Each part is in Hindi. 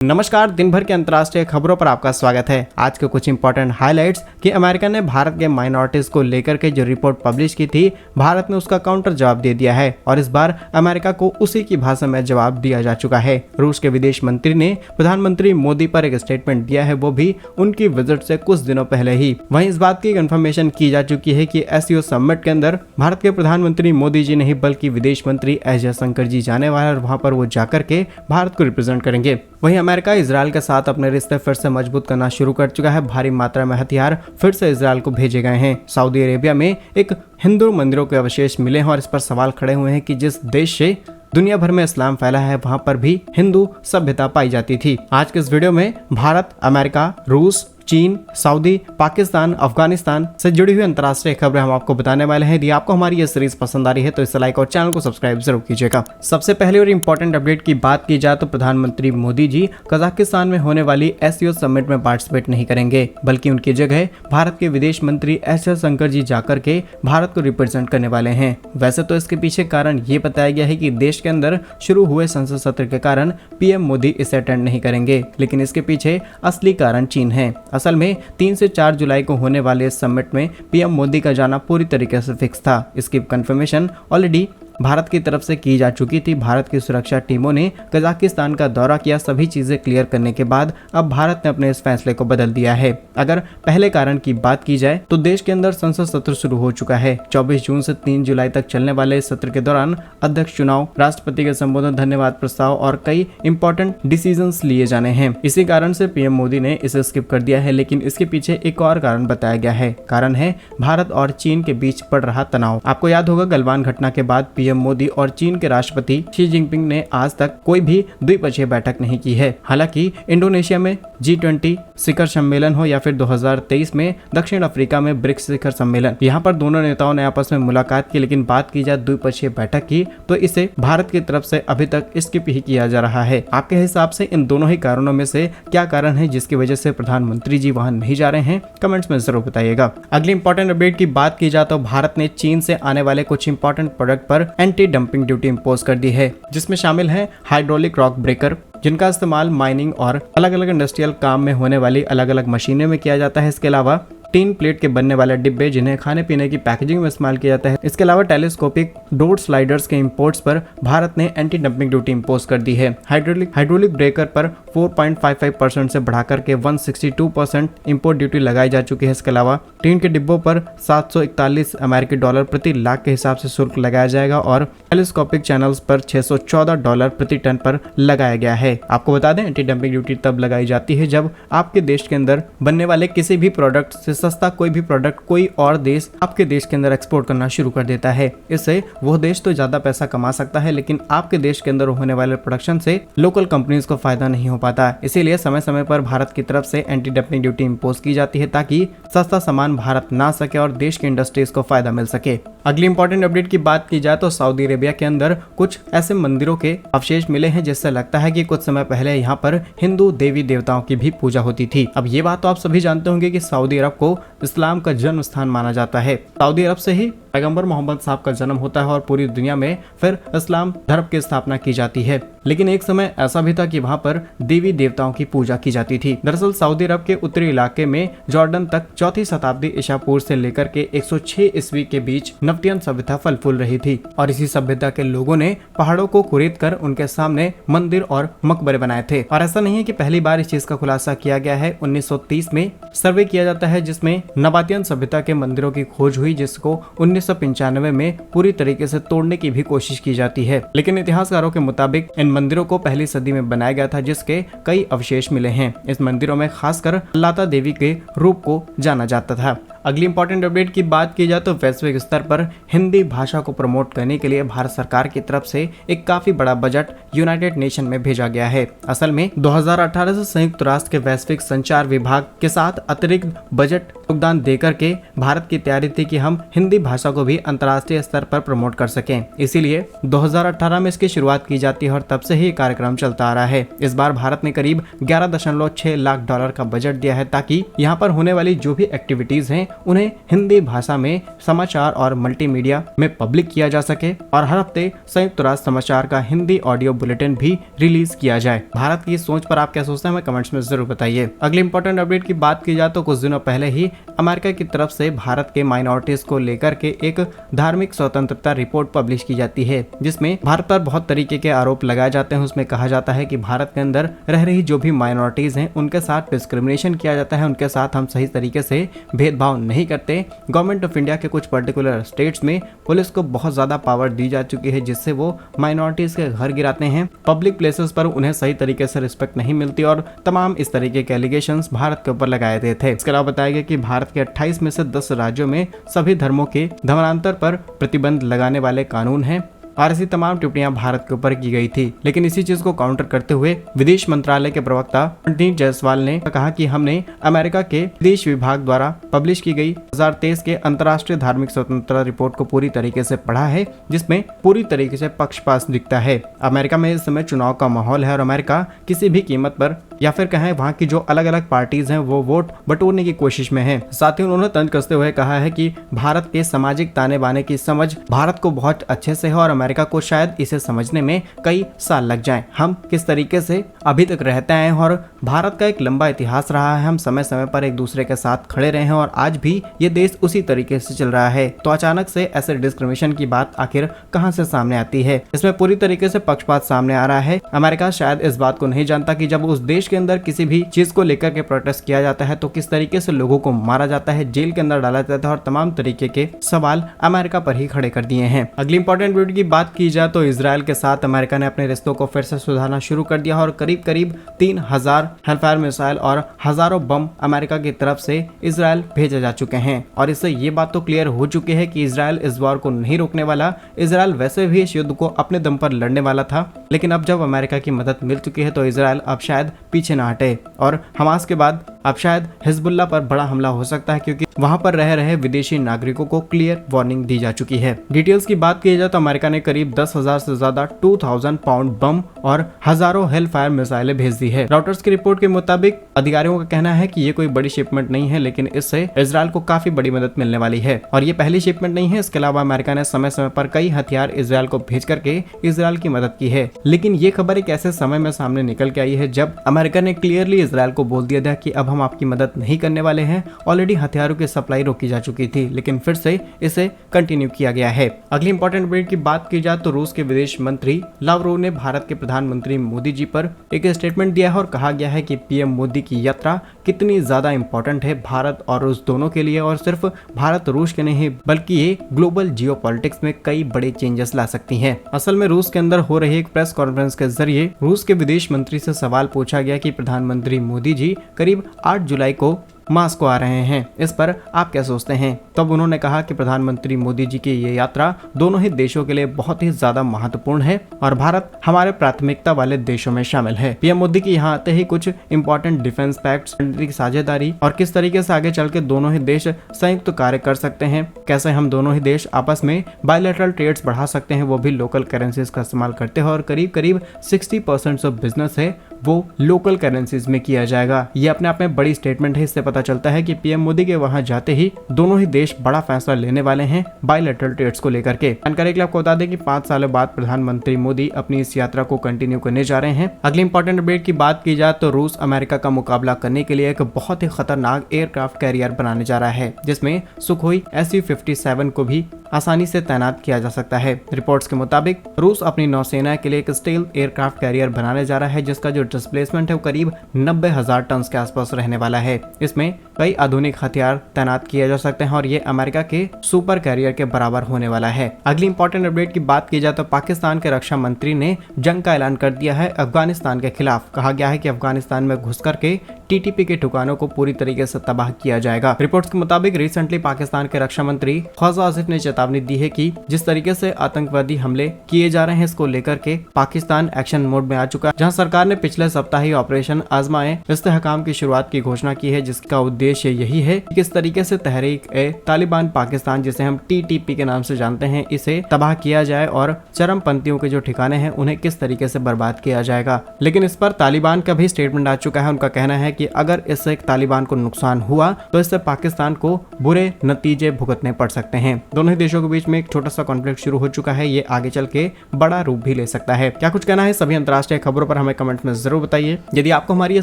नमस्कार, दिन भर के अंतर्राष्ट्रीय खबरों पर आपका स्वागत है। आज के कुछ इंपॉर्टेंट हाइलाइट्स कि अमेरिका ने भारत के माइनॉरिटीज को लेकर के जो रिपोर्ट पब्लिश की थी, भारत ने उसका काउंटर जवाब दे दिया है और इस बार अमेरिका को उसी की भाषा में जवाब दिया जा चुका है। रूस के विदेश मंत्री ने प्रधानमंत्री मोदी पर एक स्टेटमेंट दिया है, वो भी उनकी विजिट से कुछ दिनों पहले ही। वहीं इस बात की कंफर्मेशन की जा चुकी है कि एससीओ समिट के अंदर भारत के प्रधानमंत्री मोदी जी नहीं बल्कि विदेश मंत्री एस जयशंकर जी जाने वाले हैं और वहां पर वो जाकर के भारत को रिप्रेजेंट करेंगे। वहीं अमेरिका इजराइल के साथ अपने रिश्ते फिर से मजबूत करना शुरू कर चुका है। भारी मात्रा में हथियार फिर से इजराइल को भेजे गए हैं। सऊदी अरेबिया में एक हिंदू मंदिरों के अवशेष मिले हैं और इस पर सवाल खड़े हुए हैं कि जिस देश से दुनिया भर में इस्लाम फैला है वहां पर भी हिंदू सभ्यता पाई जाती थी। आज के इस वीडियो में भारत, अमेरिका, रूस, चीन, सऊदी, पाकिस्तान, अफगानिस्तान से जुड़ी हुई अंतर्राष्ट्रीय खबरें हम आपको बताने वाले हैं। यदि आपको हमारी ये सीरीज पसंद आ रही है तो इसे लाइक और चैनल को सब्सक्राइब जरूर कीजिएगा। सबसे पहले और इम्पोर्टेंट अपडेट की बात की जाए तो प्रधानमंत्री मोदी जी कजाकिस्तान में होने वाली एससीओ समिट में पार्टिसिपेट नहीं करेंगे, बल्कि उनकी जगह भारत के विदेश मंत्री एस जयशंकर जी जाकर के भारत को रिप्रेजेंट करने वाले हैं। वैसे तो इसके पीछे कारण ये बताया गया है कि देश के अंदर शुरू हुए संसद सत्र के कारण पीएम मोदी इसे अटेंड नहीं करेंगे, लेकिन इसके पीछे असली कारण चीन है। असल में 3 से 4 जुलाई को होने वाले इस समिट में पीएम मोदी का जाना पूरी तरीके से फिक्स था। इसकी कंफर्मेशन ऑलरेडी भारत की तरफ से की जा चुकी थी। भारत की सुरक्षा टीमों ने कजाकिस्तान का दौरा किया। सभी चीजें क्लियर करने के बाद अब भारत ने अपने इस फैसले को बदल दिया है। अगर पहले कारण की बात की जाए तो देश के अंदर संसद सत्र शुरू हो चुका है। 24 जून से 3 जुलाई तक चलने वाले इस सत्र के दौरान अध्यक्ष चुनाव, राष्ट्रपति के संबोधन, धन्यवाद प्रस्ताव और कई इंपॉर्टेंट डिसीजंस लिए जाने हैं। इसी कारण से पीएम मोदी ने इसे स्किप कर दिया है, लेकिन इसके पीछे एक और कारण बताया गया है। कारण है भारत और चीन के बीच बढ़ रहा तनाव। आपको याद होगा गलवान घटना के बाद पीएम मोदी और चीन के राष्ट्रपति शी जिनपिंग ने आज तक कोई भी द्विपक्षीय बैठक नहीं की है। हालांकि इंडोनेशिया में G20 शिखर सम्मेलन हो या फिर 2023 में दक्षिण अफ्रीका में ब्रिक्स शिखर सम्मेलन, यहाँ पर दोनों नेताओं ने आपस में मुलाकात की, लेकिन बात की जाए द्विपक्षीय बैठक की तो इसे भारत की तरफ से अभी तक स्किप ही किया जा रहा है। आपके हिसाब से इन दोनों ही कारणों में से क्या कारण है जिसकी वजह से प्रधानमंत्री जी वहां नहीं जा रहे हैं? कमेंट्स में जरूर बताइएगा। अगली इंपॉर्टेंट अपडेट की बात की जाए तो भारत ने चीन से आने वाले कुछ इंपॉर्टेंट प्रोडक्ट पर एंटी डंपिंग ड्यूटी इंपोज कर दी है, जिसमें शामिल है हाइड्रोलिक रॉक ब्रेकर, जिनका इस्तेमाल माइनिंग और अलग अलग इंडस्ट्रियल काम में होने वाली अलग अलग मशीनों में किया जाता है। इसके अलावा टीन प्लेट के बनने वाले डिब्बे जिन्हें खाने पीने की पैकेजिंग में इस्तेमाल किया जाता है। इसके अलावा टेलीस्कोपिक डोर स्लाइडर्स के इंपोर्ट्स पर भारत ने एंटी डंपिंग ड्यूटी इंपोज कर दी है। हाइड्रोलिक ब्रेकर पर 4.55% से बढ़ाकर के 162% इंपोर्ट ड्यूटी लगाई जा चुकी है। इसके अलावा टीन के डिब्बों पर $741 प्रति लाख के हिसाब से शुल्क लगाया जाएगा और टेलीस्कोपिक चैनल्स पर $614 प्रति टन पर लगाया गया है। आपको बता दें एंटी डंपिंग ड्यूटी तब लगाई जाती है जब आपके देश के अंदर बनने वाले किसी भी प्रोडक्ट से सस्ता कोई भी प्रोडक्ट कोई और देश आपके देश के अंदर एक्सपोर्ट करना शुरू कर देता है। इससे वो देश तो ज्यादा पैसा कमा सकता है, लेकिन आपके देश के अंदर होने वाले प्रोडक्शन से लोकल कंपनीज को फायदा नहीं हो पाता। इसीलिए समय समय पर भारत की तरफ से एंटी डंपिंग ड्यूटी इंपोज की जाती है ताकि सस्ता सामान भारत ना सके और देश की इंडस्ट्रीज को फायदा मिल सके। अगली इंपॉर्टेंट अपडेट की बात की जाए तो सऊदी अरेबिया के अंदर कुछ ऐसे मंदिरों के अवशेष मिले हैं जिससे लगता है कि कुछ समय पहले यहाँ पर हिंदू देवी देवताओं की भी पूजा होती थी। अब ये बात तो आप सभी जानते होंगे कि सऊदी अरब को इस्लाम का जन्म स्थान माना जाता है। सऊदी अरब से ही पैगंबर मोहम्मद साहब का जन्म होता है और पूरी दुनिया में फिर इस्लाम धर्म की स्थापना की जाती है। लेकिन एक समय ऐसा भी था कि वहां पर देवी देवताओं की पूजा की जाती थी। दरअसल सऊदी अरब के उत्तरी इलाके में जॉर्डन तक 4वीं शताब्दी ईसा पूर्व से लेकर के 106 ईस्वी के बीच नब्तियन सभ्यता फल फूल रही थी और इसी सभ्यता के लोगों ने पहाड़ों को कुरेद कर उनके सामने मंदिर और मकबरे बनाए थे। और ऐसा नहीं है कि पहली बार इस चीज का खुलासा किया गया है। 1930 में सर्वे किया जाता है जिसमें नबातियन सभ्यता के मंदिरों की खोज हुई, जिसको 1995 में पूरी तरीके से तोड़ने की भी कोशिश की जाती है। लेकिन इतिहासकारों के मुताबिक इन मंदिरों को पहली सदी में बनाया गया था, जिसके कई अवशेष मिले हैं। इस मंदिरों में खासकर लाता देवी के रूप को जाना जाता था। अगली इंपॉर्टेंट अपडेट की बात की जाए तो वैश्विक स्तर पर हिंदी भाषा को प्रमोट करने के लिए भारत सरकार की तरफ से एक काफी बड़ा बजट यूनाइटेड नेशन में भेजा गया है। असल में 2018 से संयुक्त राष्ट्र के वैश्विक संचार विभाग के साथ अतिरिक्त बजट योगदान देकर के भारत की तैयारी थी कि हम हिंदी भाषा को भी अंतर्राष्ट्रीय स्तर पर प्रमोट कर सकें। इसीलिए 2018 में इसकी शुरुआत की जाती है और तब से ही कार्यक्रम चलता आ रहा है। इस बार भारत ने करीब 11.6 लाख डॉलर का बजट दिया है ताकि यहाँ पर होने वाली जो भी एक्टिविटीज हैं उन्हें हिंदी भाषा में समाचार और मल्टीमीडिया में पब्लिक किया जा सके और हर हफ्ते संयुक्त राष्ट्र समाचार का हिंदी ऑडियो बुलेटिन भी रिलीज किया जाए। भारत की सोच पर आप क्या सोचते हैं हमें कमेंट्स में जरूर बताइए। अगली इंपॉर्टेंट अपडेट की बात की जाए तो कुछ दिनों पहले ही अमेरिका की तरफ से भारत के माइनॉरिटीज को लेकर के एक धार्मिक स्वतंत्रता रिपोर्ट पब्लिश की जाती है, जिसमें भारत पर बहुत तरीके के आरोप लगाए जाते हैं। उसमें कहा जाता है कि भारत के अंदर रह रही जो भी माइनॉरिटीज हैं उनके साथ डिस्क्रिमिनेशन किया जाता है, उनके साथ हम सही तरीके से भेदभाव नहीं करते। गवर्नमेंट ऑफ इंडिया के कुछ पर्टिकुलर स्टेट्स में पुलिस को बहुत ज्यादा पावर दी जा चुकी है, जिससे वो माइनॉरिटीज के घर गिराते हैं, पब्लिक प्लेसेस पर उन्हें सही तरीके से रिस्पेक्ट नहीं मिलती और तमाम इस तरीके के एलिगेशंस भारत के ऊपर लगाए गए थे। इसके अलावा बताया गया कि भारत के 28 में से 10 राज्यों में सभी धर्मों के धर्मांतर पर प्रतिबंध लगाने वाले कानून हैं और ऐसी तमाम टिप्पणियां भारत के ऊपर की गई थी। लेकिन इसी चीज को काउंटर करते हुए विदेश मंत्रालय के प्रवक्ता रणदीप जायसवाल ने कहा कि हमने अमेरिका के विदेश विभाग द्वारा पब्लिश की गई 2023 के अंतर्राष्ट्रीय धार्मिक स्वतंत्रता रिपोर्ट को पूरी तरीके से पढ़ा है, जिसमें पूरी तरीके से पक्षपात दिखता है। अमेरिका में इस समय चुनाव का माहौल है और अमेरिका किसी भी कीमत पर या फिर कहें वहाँ की जो अलग अलग पार्टीज हैं वो वोट बटोरने की कोशिश में है। साथ ही उन्होंने तंज कसते हुए कहा है कि भारत के सामाजिक ताने बाने की समझ भारत को बहुत अच्छे से है और अमेरिका को शायद इसे समझने में कई साल लग जाएं। हम किस तरीके से अभी तक रहते हैं और भारत का एक लंबा इतिहास रहा है, हम समय समय पर एक दूसरे के साथ खड़े रहे हैं और आज भी ये देश उसी तरीके से चल रहा है। तो अचानक से ऐसे डिस्क्रिमिनेशन की बात आखिर कहां से सामने आती है? इसमें पूरी तरीके से पक्षपात सामने आ रहा है। अमेरिका शायद इस बात को नहीं जानता कि जब उस देश के अंदर किसी भी चीज को लेकर के प्रोटेस्ट किया जाता है तो किस तरीके से लोगों को मारा जाता है, जेल के अंदर डाला जाता है और तमाम तरीके के सवाल अमेरिका पर ही खड़े कर दिए हैं। अगली इंपॉर्टेंट वीडियो की बात की जाए तो इजराइल के साथ अमेरिका ने अपने रिश्तों को फिर से सुधारना शुरू कर दिया और करीब करीब 3000 हेलफायर मिसाइल और हजारों बम अमेरिका की तरफ से इजराइल भेजे जा चुके हैं। और इससे ये बात तो क्लियर हो चुकी है कि इजराइल इस वॉर को नहीं रोकने वाला। इजराइल वैसे भी इस युद्ध को अपने दम पर लड़ने वाला था, लेकिन अब जब अमेरिका की मदद मिल चुकी है तो इजराइल अब शायद पीछे ना हटे और हमास के बाद अब शायद हिजबुल्लाह पर बड़ा हमला हो सकता है, क्योंकि वहां पर रह रहे विदेशी नागरिकों को क्लियर वार्निंग दी जा चुकी है। डिटेल्स की बात की जाए तो अमेरिका ने करीब 10,000 से ज्यादा 2000 पाउंड बम और हजारों हेल फायर मिसाइलें भेज दी है। रॉयटर्स की रिपोर्ट के मुताबिक अधिकारियों का कहना है कि ये कोई बड़ी शिपमेंट नहीं है, लेकिन इससे इजराइल को काफी बड़ी मदद मिलने वाली है और ये पहली शिपमेंट नहीं है। इसके अलावा अमेरिका ने समय समय पर कई हथियार इजराइल को भेज करके इजराइल की मदद की है। लेकिन ये खबर एक ऐसे समय में सामने निकल के आई है जब अमेरिका ने क्लियरली इजराइल को बोल दिया था कि अब हम आपकी मदद नहीं करने वाले हैं। ऑलरेडी हथियारों की सप्लाई रोकी जा चुकी थी, लेकिन फिर से इसे कंटिन्यू किया गया है। अगली इंपॉर्टेंट अपडेट की बात की जाए तो रूस के विदेश मंत्री लावरोव ने भारत के प्रधानमंत्री मोदी जी पर एक स्टेटमेंट दिया है और कहा गया है कि पीएम मोदी की यात्रा कितनी ज्यादा इंपॉर्टेंट है भारत और रूस दोनों के लिए, और सिर्फ भारत रूस के नहीं बल्कि ये ग्लोबल जियोपॉलिटिक्स में कई बड़े चेंजेस ला सकती है। असल में रूस के अंदर हो रही एक प्रेस कॉन्फ्रेंस के जरिए रूस के विदेश मंत्री से सवाल पूछा गया कि प्रधानमंत्री मोदी जी करीब 8 जुलाई को मास्को आ रहे हैं, इस पर आप क्या सोचते हैं? तब उन्होंने कहा कि प्रधानमंत्री मोदी जी की ये यात्रा दोनों ही देशों के लिए बहुत ही ज्यादा महत्वपूर्ण है और भारत हमारे प्राथमिकता वाले देशों में शामिल है। पीएम मोदी की यहाँ आते ही कुछ इंपॉर्टेंट डिफेंस पैक्ट्स की साझेदारी और किस तरीके से आगे चल के दोनों ही देश संयुक्त कार्य कर सकते हैं, कैसे हम दोनों ही देश आपस में बायलैटरल ट्रेड्स बढ़ा सकते हैं, वो भी लोकल करेंसीज का इस्तेमाल करते हैं और करीब करीब 60% ऑफ बिजनेस है वो लोकल करेंसीज में किया जाएगा। ये अपने आप में बड़ी स्टेटमेंट है। इससे पता चलता है कि पीएम मोदी के वहां जाते ही दोनों ही देश बड़ा फैसला लेने वाले हैं बायलैटरल ट्रेड्स को लेकर के। जानकारी के लिए आपको बता दें कि 5 सालों बाद प्रधानमंत्री मोदी अपनी इस यात्रा को कंटिन्यू करने जा रहे हैं। अगली इंपॉर्टेंट अपडेट की बात की जाए तो रूस अमेरिका का मुकाबला करने के लिए एक बहुत ही खतरनाक एयरक्राफ्ट कैरियर बनाने जा रहा है, जिसमें सुखोई Su-57 को भी आसानी से तैनात किया जा सकता है। रिपोर्ट्स के मुताबिक रूस अपनी नौसेना के लिए एक स्टील्थ एयरक्राफ्ट कैरियर बनाने जा रहा है, जिसका जो डिस्प्लेसमेंट है वो करीब 90,000 टन के आसपास रहने वाला है। इसमें कई आधुनिक हथियार तैनात किए जा सकते हैं और ये अमेरिका के सुपर कैरियर के बराबर होने वाला है। अगली इंपॉर्टेंट अपडेट की बात की जाए तो पाकिस्तान के रक्षा मंत्री ने जंग का ऐलान कर दिया है अफगानिस्तान के खिलाफ। कहा गया है कि अफगानिस्तान में घुस करके टीटीपी के ठिकानों को पूरी तरीके से तबाह किया जाएगा। रिपोर्ट्स के मुताबिक रिसेंटली पाकिस्तान के रक्षा मंत्री ख्वाजा आसिफ ने चेतावनी दी है कि जिस तरीके से आतंकवादी हमले किए जा रहे हैं इसको लेकर के पाकिस्तान एक्शन मोड में आ चुका है, जहां सरकार ने पिछले पिछले सप्ताह ही ऑपरेशन आजमाए इस्तेहकाम की शुरुआत की घोषणा की है, जिसका उद्देश्य यही है कि किस तरीके से तहरीक-ए-तालिबान पाकिस्तान, जिसे हम TTP के नाम से जानते हैं, इसे तबाह किया जाए और चरमपंथियों के जो ठिकाने हैं उन्हें किस तरीके से बर्बाद किया जाएगा। लेकिन इस पर तालिबान का भी स्टेटमेंट आ चुका है। उनका कहना है कि अगर इससे तालिबान को नुकसान हुआ तो इससे पाकिस्तान को बुरे नतीजे भुगतने पड़ सकते हैं। दोनों ही देशों के बीच में एक छोटा सा कॉन्फ्लिक्ट शुरू हो चुका है, ये आगे चल के बड़ा रूप भी ले सकता है। क्या कुछ कहना है सभी अंतर्राष्ट्रीय खबरों पर हमें कमेंट में जरूर बताइए। यदि आपको हमारी ये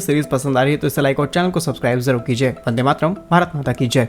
सीरीज पसंद आ रही है तो इसे लाइक और चैनल को सब्सक्राइब जरूर कीजिए। वंदे मातरम, भारत माता की जय।